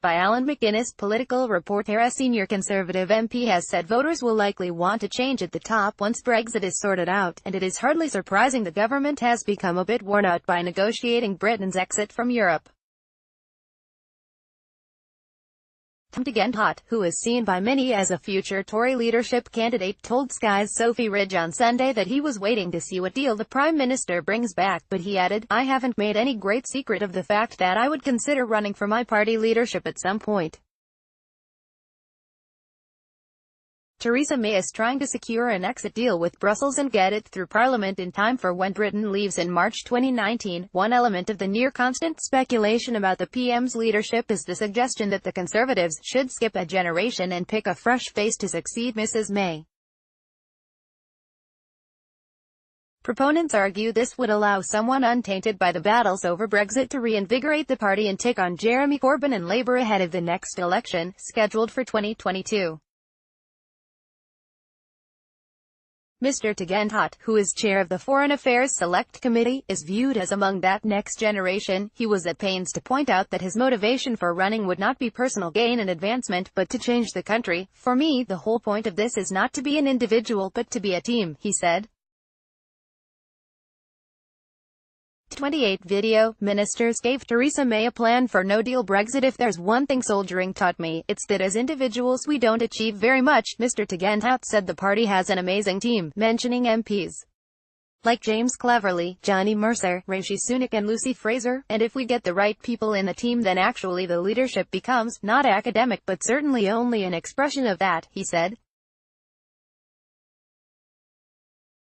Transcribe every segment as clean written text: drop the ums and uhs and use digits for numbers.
By Alan McGuinness, political reporter. A senior Conservative MP has said voters will likely want a change at the top once Brexit is sorted out, and it is hardly surprising the government has become a bit worn out by negotiating Britain's exit from Europe. MP Tugendhat, who is seen by many as a future Tory leadership candidate, told Skys Sophy Ridge on Sunday that he was waiting to see what deal the Prime Minister brings back, but he added, "I haven't made any great secret of the fact that I would consider running for my party leadership at some point. Theresa May is trying to secure an exit deal with Brussels and get it through Parliament in time for when Britain leaves in March 2019. One element of the near-constant speculation about the PM's leadership is the suggestion that the Conservatives should skip a generation and pick a fresh face to succeed Mrs May. Proponents argue this would allow someone untainted by the battles over Brexit to reinvigorate the party and take on Jeremy Corbyn and Labour ahead of the next election, scheduled for 2022. Mr Tugendhat, who is chair of the Foreign Affairs Select Committee, is viewed as among that next generation. He was at pains to point out that his motivation for running would not be personal gain and advancement, but to change the country. "For me, the whole point of this is not to be an individual but to be a team," he said. 28 video. Ministers gave Theresa May a plan for no-deal Brexit. "If there's one thing soldiering taught me, it's that as individuals we don't achieve very much." Mr Tugendhat said the party has an amazing team, mentioning MPs like James Cleverly, Johnny Mercer, Rishi Sunak and Lucy Fraser, "and if we get the right people in the team then actually the leadership becomes, not academic but certainly only an expression of that," he said.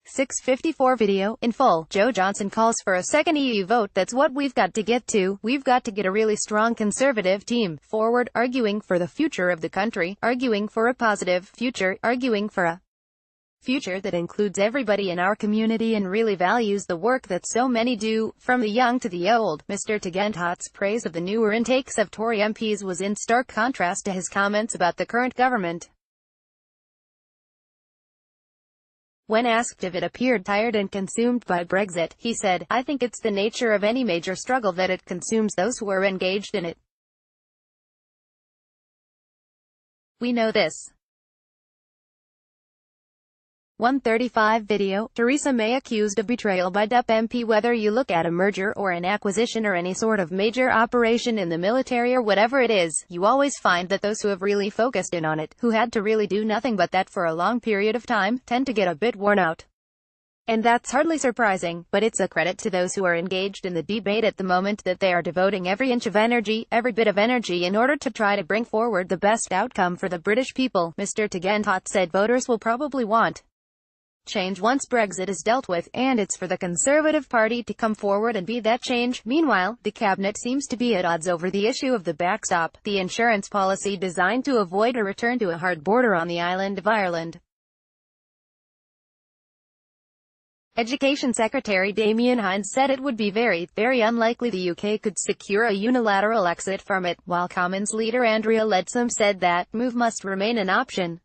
6:54 video. In full, Joe Johnson calls for a second EU vote. "That's what we've got to get to. We've got to get a really strong Conservative team forward, arguing for the future of the country, arguing for a positive future, arguing for a future that includes everybody in our community and really values the work that so many do, from the young to the old." Mr Tugendhat's praise of the newer intakes of Tory MPs was in stark contrast to his comments about the current government. When asked if it appeared tired and consumed by Brexit, he said, "I think it's the nature of any major struggle that it consumes those who are engaged in it. We know this." 1:35 video. Theresa May accused of betrayal by DUP MP. "Whether you look at a merger or an acquisition or any sort of major operation in the military or whatever it is, you always find that those who have really focused in on it, who had to really do nothing but that for a long period of time, tend to get a bit worn out. And that's hardly surprising, but it's a credit to those who are engaged in the debate at the moment that they are devoting every inch of energy, every bit of energy in order to try to bring forward the best outcome for the British people." Mr Tugendhat said voters will probably want change once Brexit is dealt with, and it's for the Conservative Party to come forward and be that change. Meanwhile, the cabinet seems to be at odds over the issue of the backstop, the insurance policy designed to avoid a return to a hard border on the island of Ireland. Education Secretary Damien Hinds said it would be very, very unlikely the UK could secure a unilateral exit from it, while Commons leader Andrea Leadsom said that move must remain an option.